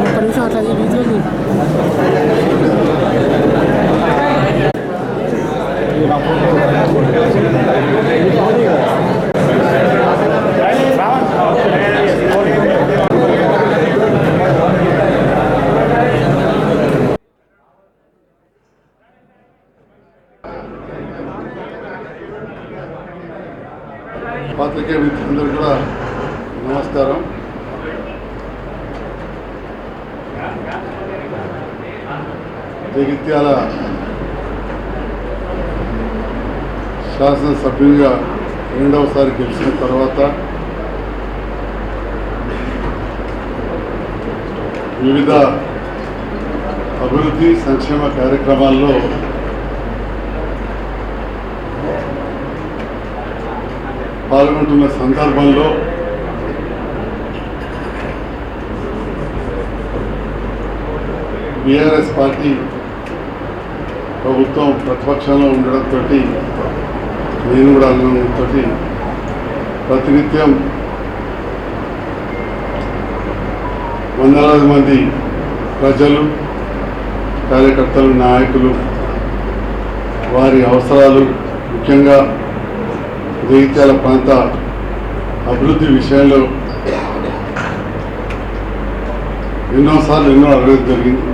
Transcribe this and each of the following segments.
ఒక్క నిమిషం అట్లా వీధిలో పాత్రికేయ మిత్రులందరూ కూడా నమస్కారం. జగిత్యాల శాసనసభ్యునిగా రెండవసారి గెలిచిన తర్వాత వివిధ అభివృద్ధి సంక్షేమ కార్యక్రమాల్లో పాల్గొంటున్న సందర్భంలో బీఆర్ఎస్ పార్టీ ప్రభుత్వం ప్రతిపక్షంలో ఉండడంతో నేను కూడా అనడంతో ప్రతినిత్యం వందలాది మంది ప్రజలు, కార్యకర్తలు, నాయకులు వారి అవసరాలు, ముఖ్యంగా జగిత్యాల ప్రాంత అభివృద్ధి విషయంలో ఎన్నోసార్లు అడగడం జరిగింది.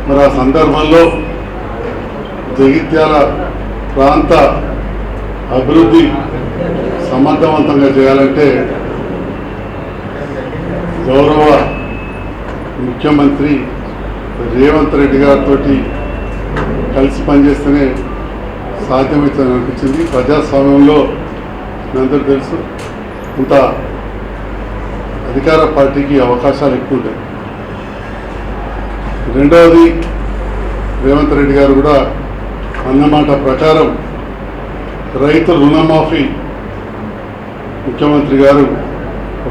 మరి ఆ సందర్భంలో జగిత్యాల ప్రాంత అభివృద్ధి సమర్థవంతంగా చేయాలంటే గౌరవ ముఖ్యమంత్రి రేవంత్ రెడ్డి గారితో కలిసి పనిచేస్తేనే సాధ్యమవుతుందని అనిపించింది. ప్రజాస్వామ్యంలో అందరూ తెలుసు, ఇంత అధికార పార్టీకి అవకాశాలు ఎక్కువ ఉంటాయి. రెండవది, రేవంత్ రెడ్డి గారు కూడా అన్నమాట ప్రకారం రైతు రుణమాఫీ, ముఖ్యమంత్రి గారు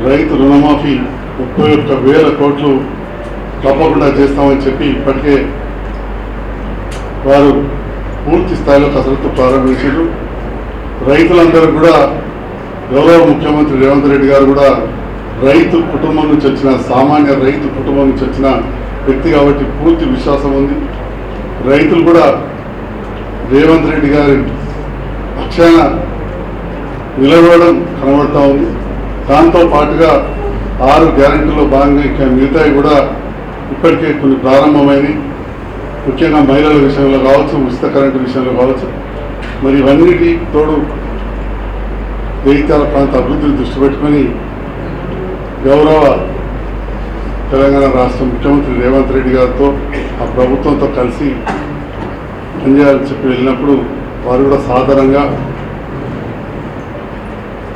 రైతు రుణమాఫీ 31,000 కోట్లు తప్పకుండా చేస్తామని చెప్పి ఇప్పటికే వారు పూర్తి స్థాయిలో కసరత్తు ప్రారంభించారు. రైతులందరూ కూడా గౌరవ ముఖ్యమంత్రి రేవంత్ రెడ్డి గారు కూడా రైతు కుటుంబం నుంచి వచ్చిన, సామాన్య రైతు కుటుంబం నుంచి వచ్చిన వ్యక్తి కాబట్టి పూర్తి విశ్వాసం ఉంది. రైతులు కూడా రేవంత్ రెడ్డి గారి పక్షాన నిలబడడం కనబడతా ఉంది. దాంతో పాటుగా 6 గ్యారెంటీల్లో భాగంగా ఇంకా మిగతాయి కూడా ఇప్పటికే కొన్ని ప్రారంభమైనవి. ముఖ్యంగా మహిళల విషయంలో కావచ్చు, ఉచిత కరెంటు విషయంలో కావచ్చు. మరి ఇవన్నిటి తోడు జగిత్యాల ప్రాంత అభివృద్ధిని దృష్టి పెట్టుకొని గౌరవ తెలంగాణ రాష్ట్ర ముఖ్యమంత్రి రేవంత్ రెడ్డి గారితో, ఆ ప్రభుత్వంతో కలిసి పనిచేయాలని చెప్పి వెళ్ళినప్పుడు వారు కూడా సాధారణంగా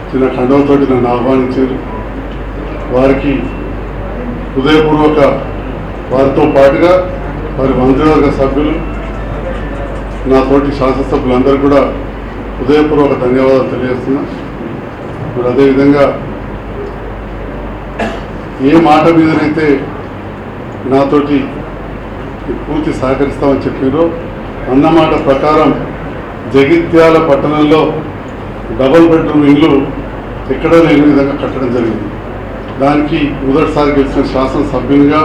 చిన్న కండవతోటి నన్ను ఆహ్వానించారు. వారికి హృదయపూర్వక, వారితో పాటుగా వారి మంత్రివర్గ సభ్యులు, నాతోటి శాసనసభ్యులందరూ కూడా హృదయపూర్వక ధన్యవాదాలు తెలియజేస్తున్నా. మరి అదేవిధంగా ఏ మాట మీదనైతే నాతోటి పూర్తి సహకరిస్తామని చెప్పారో అన్నమాట ప్రకారం జగిత్యాల పట్టణంలో డబుల్ బెడ్రూమ్ ఇళ్ళు ఎక్కడా లేని విధంగా కట్టడం జరిగింది. దానికి మొదటిసారి గెలిచిన శాసనసభ్యునిగా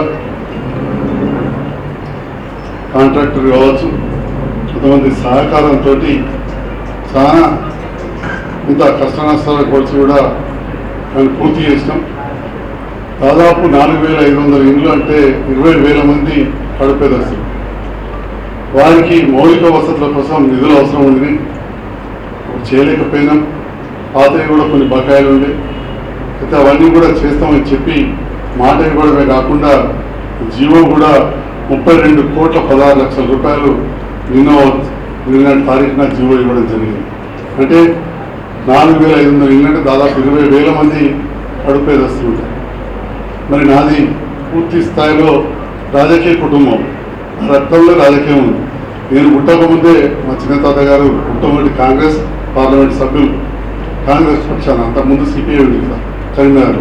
కాంట్రాక్టర్ కావచ్చు, కొంతమంది సహకారంతో చాలా ఇంత కష్ట నష్టాలకు వచ్చి కూడా దాన్ని పూర్తి చేసినాం. దాదాపు 4,500 ఇండ్లు అంటే 20,000 మంది కడుపేదస్తులు. వారికి మౌలిక వసతుల కోసం నిధులు అవసరం ఉంది, చేయలేకపోయినాం. పాతవి కూడా కొన్ని బకాయిలు ఉండే, అయితే అవన్నీ కూడా చేస్తామని చెప్పి మాట ఇవ్వడమే కాకుండా జీవో కూడా 32,16,00,000 రూపాయలు నిన్న తారీఖున జీవో ఇవ్వడం జరిగింది. అంటే 4,500 ఇళ్ళు అంటే దాదాపు 20,000 మంది కడుపేదస్తులు ఉంటారు. మరి నాది పూర్తి స్థాయిలో రాజకీయ కుటుంబం, రక్తంలో రాజకీయం ఉంది. నేను పుట్టకముందే మా చిన్న తాత గారు పుట్టమొదటి కాంగ్రెస్ పార్లమెంట్ సభ్యులు, కాంగ్రెస్ పక్షాన. అంతకుముందు సిపిఐ ఉంది కదా కరీంనగర్.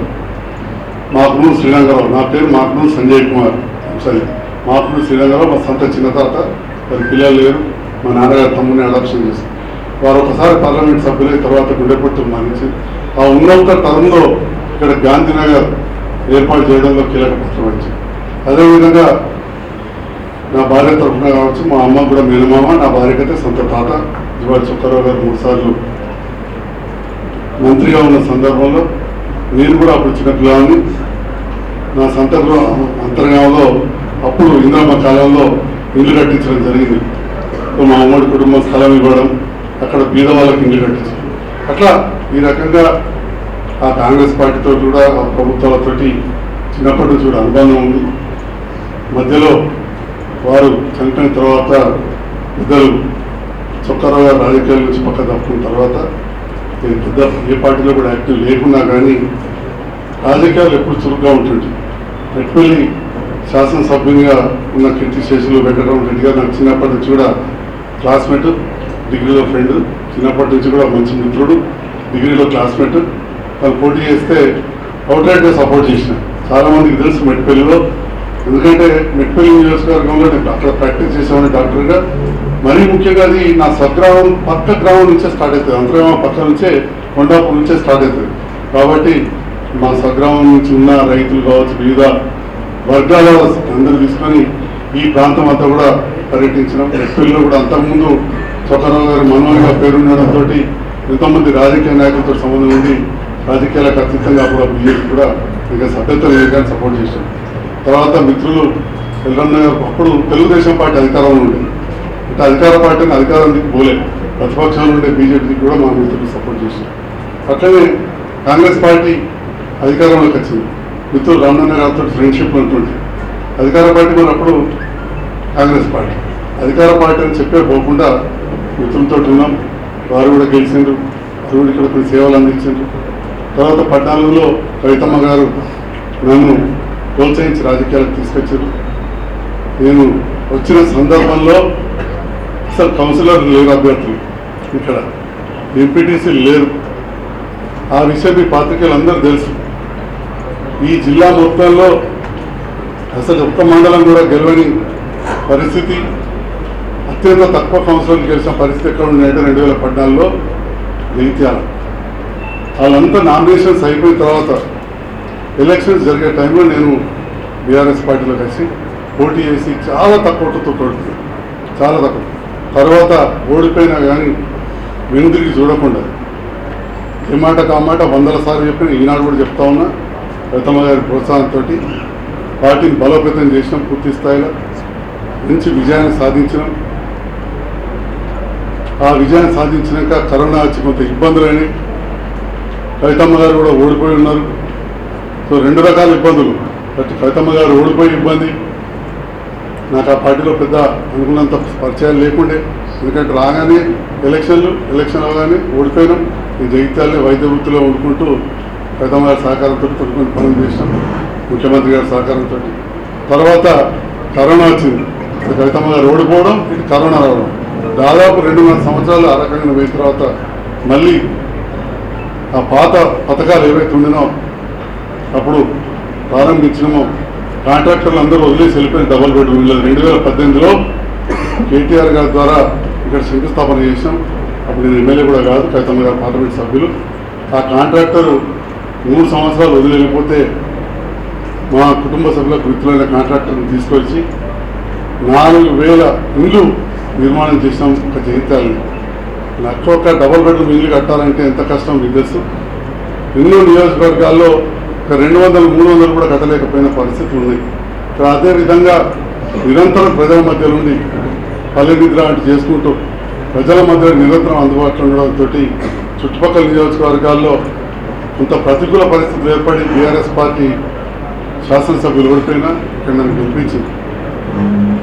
మాకును శ్రీరంగరావు, నా పేరు మాకును సంజయ్ కుమార్. సరే, మాకును శ్రీరంగరావు మా సొంత చిన్న తాత. వారి పిల్లలు లేరు, మా నాన్నగారు తమ్ముని అడాప్షన్ చేశారు. వారు ఒకసారి పార్లమెంట్ సభ్యులైన తర్వాత గుండెపట్టు మానించి ఆ ఉన్నత టర్మ్లో ఇక్కడ గాంధీనగర్ ఏర్పాటు చేయడంలో కీలక పాత్ర వహించింది. అదేవిధంగా నా భార్య తరఫున కావచ్చు, మా అమ్మ కూడా మేనమామ, నా భార్యకైతే సొంత తాత ఇవాళ చుక్కారావు గారు 3 సార్లు మంత్రిగా ఉన్న సందర్భంలో నేను కూడా అప్పుడు చిన్నపిల్లని నా అంతర్గామంలో అప్పుడు ఇంద్రమ్మ కాలంలో ఇల్లు కట్టించడం జరిగింది. మా అమ్మడి కుటుంబం స్థలం ఇవ్వడం, అక్కడ బీద వాళ్ళకి ఇల్లు కట్టించడం, అట్లా ఈ రకంగా ఆ కాంగ్రెస్ పార్టీతో కూడా ఆ ప్రభుత్వాలతోటి చిన్నప్పటి నుంచి కూడా అనుబంధం ఉంది. మధ్యలో వారు చనిపోయిన తర్వాత ఇద్దరు చుక్కారావు గారు రాజకీయాల నుంచి పక్క తప్పుకున్న తర్వాత నేను పెద్ద ఏ పార్టీలో కూడా యాక్టివ్ లేకున్నా కానీ రాజకీయాలు ఎప్పుడు చురుగ్గా ఉంటుంది. మెట్పల్లి శాసనసభ్యునిగా ఉన్న కీర్తి శేషులు వెంకటరామరెడ్డి గారు నాకు చిన్నప్పటి నుంచి కూడా క్లాస్మేట్, డిగ్రీలో ఫ్రెండ్, చిన్నప్పటి నుంచి కూడా మంచి మిత్రుడు, డిగ్రీలో క్లాస్మేట్. వాళ్ళు పోటీ చేస్తే అవుట్రైట్గా సపోర్ట్ చేసిన చాలామందికి తెలుసు మెట్పల్లిలో. ఎందుకంటే మెట్పల్లి నియోజకవర్గంలో నేను అక్కడ ప్రాక్టీస్ చేసేవాడిని డాక్టర్గా. మరీ ముఖ్యంగా అది నా స్వగ్రామం పక్క గ్రామం నుంచే స్టార్ట్ అవుతుంది, అంతర్గ్రామం పక్క నుంచే కొండాపూర్ నుంచే స్టార్ట్ అవుతుంది. కాబట్టి మా స్వగ్రామం నుంచి ఉన్న రైతులు కావచ్చు, వివిధ వర్గాల అందరూ తీసుకొని ఈ ప్రాంతం అంతా కూడా పర్యటించడం. మెట్పల్లిలో కూడా అంతకుముందు చుక్కారావు గారు మనోహర్గా పేరుండడంతో ఎంతోమంది రాజకీయ నాయకులతో సంబంధం ఉంది. రాజకీయాలకు అతీతంగా కూడా బీజేపీ కూడా ఇంకా సభ్యత్వ వేయడానికి సపోర్ట్ చేశారు. తర్వాత మిత్రులు ఎల్లన్న అప్పుడు తెలుగుదేశం పార్టీ అధికారంలో ఉండేది. అంటే అధికార పార్టీని అధికారానికి పోలేదు, ప్రతిపక్షంలో ఉండే బీజేపీకి కూడా మా మిత్రులు సపోర్ట్ చేశారు. అట్లనే కాంగ్రెస్ పార్టీ అధికారంలోకి వచ్చింది. మిత్రులు రామన్న గారితో ఫ్రెండ్షిప్ ఉంటుంది. అధికార పార్టీ మరి అప్పుడు కాంగ్రెస్ పార్టీ అధికార పార్టీ అని చెప్పే పోకుండా మిత్రులతో ఉన్నాం. వారు కూడా గెలిచిండ్రు, వారు కూడా ఇక్కడ కొన్ని సేవలు అందించారు. తర్వాత 14లో కవితమ్మ గారు నన్ను ప్రోత్సహించి రాజకీయాలకు తీసుకొచ్చారు. నేను వచ్చిన సందర్భంలో అసలు కౌన్సిలర్ లేరు, అభ్యర్థులు ఇక్కడ ఎంపీటీసీ లేరు. ఆ విషయం మీ పాత్రికేయులు అందరూ తెలుసు. ఈ జిల్లా మొత్తంలో అసలు ఒక్క మండలం కూడా గెలవని పరిస్థితి, అత్యంత తక్కువ కౌన్సిలర్లు గెలిచిన పరిస్థితి ఎక్కడ ఉన్నాయంటే 2014లో జగిత్యాల. వాళ్ళంతా నామినేషన్స్ అయిపోయిన తర్వాత ఎలక్షన్స్ జరిగే టైంలో నేను బీఆర్ఎస్ పార్టీలో కలిసి పోటీ చేసి చాలా తక్కువతో కొడుతుంది, చాలా తక్కువ. తర్వాత ఓడిపోయినా కానీ వెనుదిరిగి చూడకుండా ఏ మాట కామాట 100 సార్లు చెప్పిన, ఈనాడు కూడా చెప్తా ఉన్నా, కవితమ్మ గారి ప్రోత్సాహంతో పార్టీని బలోపేతం చేసినాం. పూర్తి స్థాయిలో మంచి విజయాన్ని సాధించినాం. ఆ విజయాన్ని సాధించినాక కరోనా వచ్చి కొంత ఇబ్బందులని కవితమ్మ గారు కూడా ఓడిపోయి ఉన్నారు. సో 2 రకాల ఇబ్బందులు. కవితమ్మ గారు ఓడిపోయి ఇబ్బంది, నాకు ఆ పార్టీలో పెద్ద అనుకున్నంత పరిచయాలు లేకుండే. ఎందుకంటే రాగానే ఎలక్షన్ అవగానే ఓడిపోయినాం. ఈ జగిత్యాలని వైద్య వృత్తిలో వండుకుంటూ కవితమ్మ గారి సహకారంతో కొన్ని పనులు చేసినాం, ముఖ్యమంత్రి గారి సహకారంతో. తర్వాత కరోనా వచ్చింది, కవితమ్మ గారు ఓడిపోవడం, ఇటు కరోనా రావడం. దాదాపు 2.5 సంవత్సరాలు ఆ రకంగా పోయిన తర్వాత మళ్ళీ ఆ పాత పథకాలు ఏవైతే ఉండినో అప్పుడు ప్రారంభించినామో కాంట్రాక్టర్లు అందరూ వదిలేసి వెళ్ళిపోయిన డబల్ బెడ్రూమ్ ఇళ్ళు 2018లో కేటీఆర్ గారి ద్వారా ఇక్కడ శంకుస్థాపన చేసాం. అప్పుడు నేను ఎమ్మెల్యే కూడా కాదు, కవితమ్మ గారు పార్లమెంట్ సభ్యులు. ఆ కాంట్రాక్టరు 3 సంవత్సరాలు వదిలి వెళ్ళిపోతే మా కుటుంబ సభ్యులకు మిత్రులైన కాంట్రాక్టర్ని తీసుకొచ్చి 4,000 ఇళ్ళు నిర్మాణం చేసినాం. ఒక జగిత్యాలని ఒక్క డబల్ బెడ్రూమ్ ఇల్లు కట్టాలంటే ఎంత కష్టం మీకు తెలుసు. ఎన్నో నియోజకవర్గాల్లో 200-300 కూడా కట్టలేకపోయిన పరిస్థితులు ఉన్నాయి. ఇక్కడ అదేవిధంగా నిరంతరం ప్రజల మధ్య నుండి పల్లె నిద్ర అంటూ చేసుకుంటూ ప్రజల మధ్య నిరంతరం అందుబాటులో ఉండడంతో చుట్టుపక్కల నియోజకవర్గాల్లో కొంత ప్రతికూల పరిస్థితులు ఏర్పడి బీఆర్ఎస్ పార్టీ శాసనసభ్యులు ఓడిపోయినా ఇక్కడ నన్ను గెలిపించింది.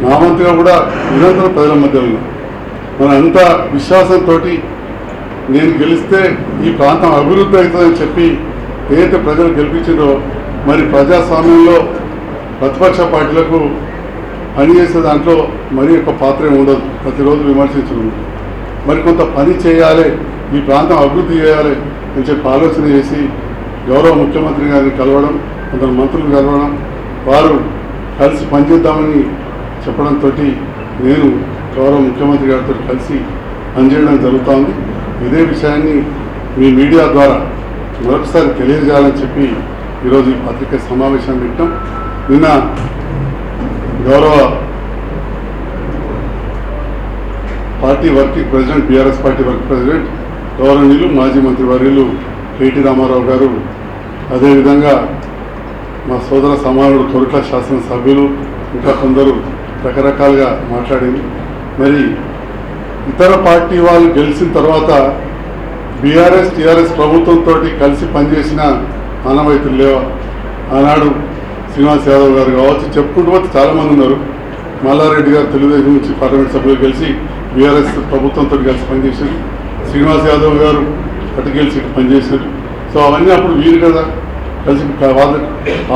నా వంతుగా కూడా నిరంతరం ప్రజల మధ్య ఉన్నా. మన అంత విశ్వాసంతో నేను గెలిస్తే ఈ ప్రాంతం అభివృద్ధి అవుతుందని చెప్పి ఏదైతే ప్రజలు గెలిపించిందో, మరి ప్రజాస్వామ్యంలో ప్రతిపక్ష పార్టీలకు పనిచేసే దాంట్లో మరి ఒక పాత్ర ఉండదు. ప్రతిరోజు విమర్శించడం, మరి కొంత పని చేయాలి, ఈ ప్రాంతం అభివృద్ధి చేయాలి అని చెప్పి ఆలోచన చేసి గౌరవ ముఖ్యమంత్రి గారిని కలవడం, కొందరు మంత్రులు కలవడం, వారు కలిసి పనిచేద్దామని చెప్పడంతో నేను గౌరవ ముఖ్యమంత్రి గారితో కలిసి పనిచేయడం జరుగుతోంది. ఇదే విషయాన్ని మీ మీడియా ద్వారా మరొకసారి తెలియజేయాలని చెప్పి ఈరోజు ఈ పత్రికా సమావేశాన్ని పెట్టాం. నిన్న గౌరవ party working president, BRS party working president గౌరవనీయులు మాజీ మంత్రివర్యులు కేటీ రామారావు గారు, అదేవిధంగా మా సోదర సమానుడు కొరుట్ల శాసనసభ్యులు ఇంకా కొందరు రకరకాలుగా మాట్లాడింది. మరి ఇతర పార్టీ వాళ్ళు గెలిచిన తర్వాత బీఆర్ఎస్ టీఆర్ఎస్ ప్రభుత్వంతో కలిసి పనిచేసిన ఆనవాయితీలు లేవా? ఆనాడు శ్రీనివాస్ యాదవ్ గారు కావచ్చు, చెప్పుకుంటూ పోతే చాలామంది ఉన్నారు. మల్లారెడ్డి గారు తెలుగుదేశం నుంచి పార్లమెంట్ సభ్యులు కలిసి బీఆర్ఎస్ ప్రభుత్వంతో కలిసి పనిచేశారు. శ్రీనివాస్ యాదవ్ గారు అటు గెలిచి ఇటు పనిచేశారు. సో అవన్నీ అప్పుడు వీరు కదా కలిసి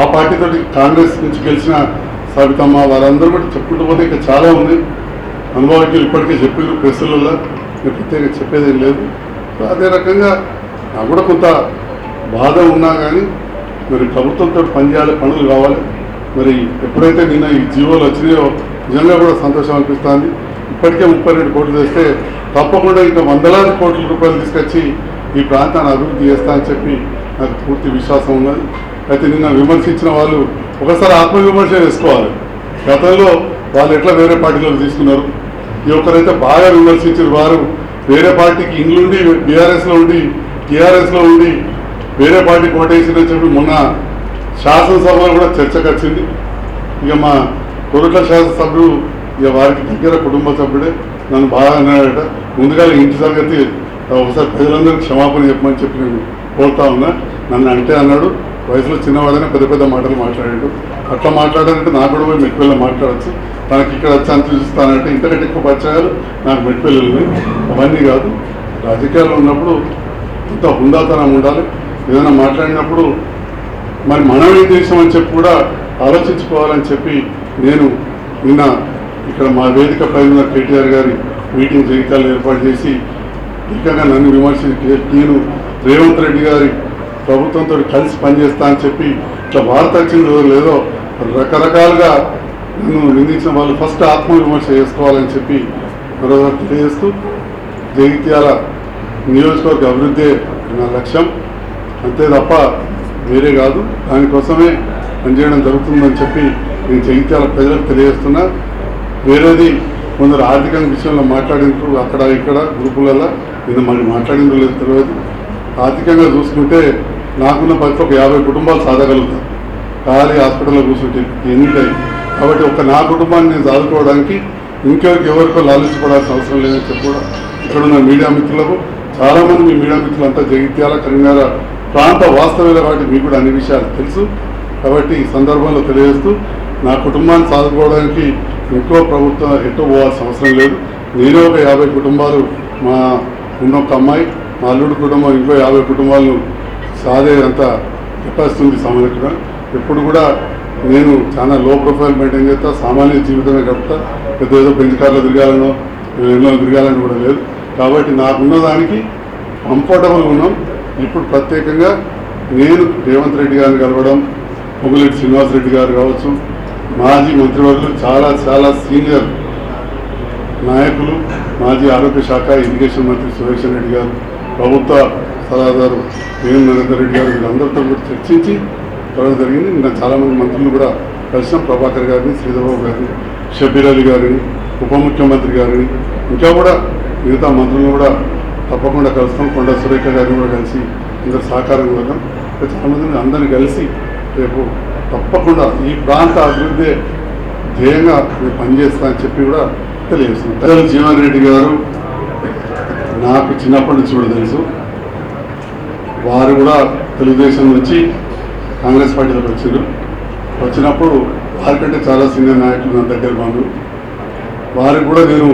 ఆ పార్టీతో కాంగ్రెస్ నుంచి గెలిచిన సబితమ్మ వారందరూ కూడా చెప్పుకుంటూ పోతే ఇంకా చాలా ఉంది. అనుభవానికి ఇప్పటికే చెప్పారు ప్రెస్సులలో, ప్రత్యేకంగా చెప్పేదేం లేదు. సో అదే రకంగా నాకు కూడా కొంత బాధ ఉన్నా కానీ మరి ప్రభుత్వంతో పనిచేయాలి, పనులు కావాలి. మరి ఎప్పుడైతే నిన్న ఈ జీవోలు వచ్చినాయో నిజంగా కూడా సంతోషం అనిపిస్తుంది. ఇప్పటికే 32 కోట్లు తెస్తే తప్పకుండా ఇంకా వందలాది కోట్ల రూపాయలు తీసుకొచ్చి ఈ ప్రాంతాన్ని అభివృద్ధి చేస్తా అని చెప్పి నాకు పూర్తి విశ్వాసం ఉన్నది. అయితే నిన్న విమర్శించిన వాళ్ళు ఒకసారి ఆత్మవిమర్శ చేసుకోవాలి. గతంలో వాళ్ళు ఎట్లా వేరే పార్టీలో తీసుకున్నారు, ఈ ఒక్కరైతే బాగా విమర్శించిన వారు వేరే పార్టీకి ఇండ్లుండి బీఆర్ఎస్లో ఉండి టీఆర్ఎస్లో ఉండి వేరే పార్టీకి ఓటేసిందని చెప్పి మొన్న శాసనసభలో కూడా చర్చకు వచ్చింది. ఇక మా కొరుట్ల శాసనసభ్యుడు ఇక వారికి దగ్గర కుటుంబ సభ్యుడే నన్ను బాగా అన్నాడట. ముందుగా ఇంటి సంగతి ఒకసారి ప్రజలందరికీ క్షమాపణ చెప్పమని చెప్పి నేను కోరుతా ఉన్నా. నన్ను అంటే అన్నాడు, వయసులో చిన్నవాడనే పెద్ద పెద్ద మాటలు మాట్లాడాడు. అట్లా మాట్లాడాలంటే నాకు కూడా పోయి మెట్టిపల్లిలో మాట్లాడచ్చు. తనకి ఇక్కడ వచ్చి అంత చూస్తానంటే ఇంతకంటే ఎక్కువ పరిచయాలు నాకు మెట్టిపల్లి. అవన్నీ కాదు, రాజకీయాల్లో ఉన్నప్పుడు ఇంత హుందాతనం ఉండాలి. ఏదైనా మాట్లాడినప్పుడు మరి మనం ఏం చేసామని చెప్పి కూడా ఆలోచించుకోవాలని చెప్పి నేను నిన్న ఇక్కడ మా వేదిక పైన కేటీఆర్ గారి మీటింగ్ జగిత్యాలను ఏర్పాటు చేసి ముఖ్యంగా నన్ను విమర్శించి నేను రేవంత్ రెడ్డి గారి ప్రభుత్వంతో కలిసి పనిచేస్తా అని చెప్పి ఇట్లా వార్త వచ్చిందో లేదో రకరకాలుగా నన్ను నిందించిన వాళ్ళు ఫస్ట్ ఆత్మవిమర్శ చేసుకోవాలని చెప్పి మరోసారి తెలియజేస్తూ జగిత్యాల నియోజకవర్గ అభివృద్ధే నా లక్ష్యం, అంతే తప్ప వేరే కాదు. దానికోసమే పనిచేయడం జరుగుతుందని చెప్పి నేను జగిత్యాల ప్రజలకు తెలియజేస్తున్నా. వేరేది కొందరు ఆర్థిక విషయంలో మాట్లాడినప్పుడు అక్కడ ఇక్కడ గ్రూపులలో నేను మరి మాట్లాడిందో లేదు తెలియదు. ఆర్థికంగా చూసుకుంటే నాకున్న పరిస్థితి ఒక 50 కుటుంబాలు సాధగలుగుతాను ఖాళీ హాస్పిటల్లో కూర్చుంటే ఎన్నికై. కాబట్టి ఒక నా కుటుంబాన్ని నేను చదువుకోవడానికి ఎవరికో లాలించుకోవాల్సిన అవసరం లేదని చెప్పి కూడా ఇక్కడున్న మీడియా మిత్రులకు, చాలామంది మీ మీడియా మిత్రులంతా జగిత్యాల కరీంనగర్ ప్రాంత వాస్తవ్యుల కాబట్టి మీకు కూడా అన్ని విషయాలు తెలుసు. కాబట్టి ఈ సందర్భంలో తెలియజేస్తూ నా కుటుంబాన్ని సాదుకోవడానికి ఇంకో ప్రభుత్వం ఎటు పోవాల్సిన అవసరం లేదు. నేనే ఒక 50 కుటుంబాలు, మా ఉన్న ఒక అమ్మాయి, మా అల్లుడి కుటుంబం ఇంకో 50 కుటుంబాలను సాదే అంత కెపాసిటీ ఉంది సామాన్యంగా. ఎప్పుడు కూడా నేను చాలా లో ప్రొఫైల్ మెయింటైన్ చేస్తా, సామాన్య జీవితమే గడుపుతా. పెద్ద ఏదో బెంచ్ కార్లో తిరగాలనో ఎన్నో తిరగాలని కూడా లేదు. కాబట్టి నాకున్న దానికి కంఫర్టబుల్ ఉన్నాం. ఇప్పుడు ప్రత్యేకంగా నేను రేవంత్ రెడ్డి గారిని కలవడం, పొంగులేటి శ్రీనివాస్ రెడ్డి గారు కావచ్చు, మాజీ మంత్రివర్యులు చాలా సీనియర్ నాయకులు, మాజీ ఆరోగ్య శాఖ ఇరిగేషన్ మంత్రి సురేషన్ రెడ్డి గారు, ప్రభుత్వ సలహాదారు వేణు నరేందర్ రెడ్డి గారు, వీళ్ళందరితో కూడా చర్చించి కలవడం జరిగింది. నిన్న చాలామంది మంత్రులు కూడా కలిసాం. ప్రభాకర్ గారిని, శ్రీధర్బాబు గారిని, షబీర్ అలీ గారిని, ఉప ముఖ్యమంత్రి గారిని, ఇంకా కూడా మిగతా మంత్రులను కూడా తప్పకుండా కలుస్తాం. కొండ సురేఖ గారిని కూడా కలిసి అందరు సహకారం కూడా చాలామందిని అందరినీ కలిసి రేపు తప్పకుండా ఈ ప్రాంత అభివృద్ధి ధ్యేయంగా మేము పనిచేస్తా అని చెప్పి కూడా తెలియజేస్తున్నాం. జీవన్ రెడ్డి గారు నాకు చిన్నప్పటి నుంచి కూడా తెలుసు. వారు కూడా తెలుగుదేశం నుంచి కాంగ్రెస్ పార్టీలోకి వచ్చారు. వచ్చినప్పుడు వారికంటే చాలా సీనియర్ నాయకులు నా దగ్గర బంధువు. వారికి కూడా నేను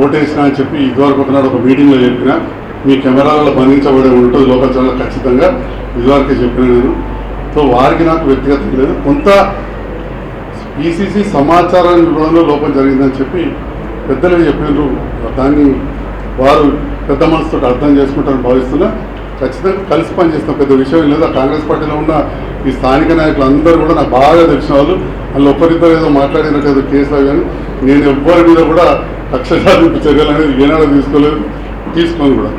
ఓటేసినా అని చెప్పి ఇదివరకు ఒకనాడు ఒక మీటింగ్లో చెప్పిన, మీ కెమెరాలలో బంధించబడి ఉంటుంది లోకల్ ఛానల్ ఖచ్చితంగా ఇదివరకే చెప్పిన నేను. సో వారికి నాకు వ్యక్తిగతం లేదు, కొంత ఈసీసీ సమాచారాన్ని ఇవ్వడంలో లోపం జరిగిందని చెప్పి పెద్దలు చెప్పినారు. దాన్ని వారు పెద్ద మనసుతో అర్థం చేసుకుంటారని భావిస్తున్నా. ఖచ్చితంగా కలిసి పనిచేస్తాం, పెద్ద విషయం లేదు. ఆ కాంగ్రెస్ పార్టీలో ఉన్న ఈ స్థానిక నాయకులు అందరూ కూడా నాకు బాగా తెలిసిన వాళ్ళు. వాళ్ళు ఒక్కరిద్దరు ఏదో మాట్లాడినట్టు ఏదో కేసులు కానీ నేను ఎవ్వరి మీద కూడా కక్ష సాధింపు చర్యలు అనేది ఏనాడో తీసుకోలేదు, తీసుకోను కూడా.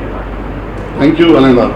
థ్యాంక్ యూ అనండి.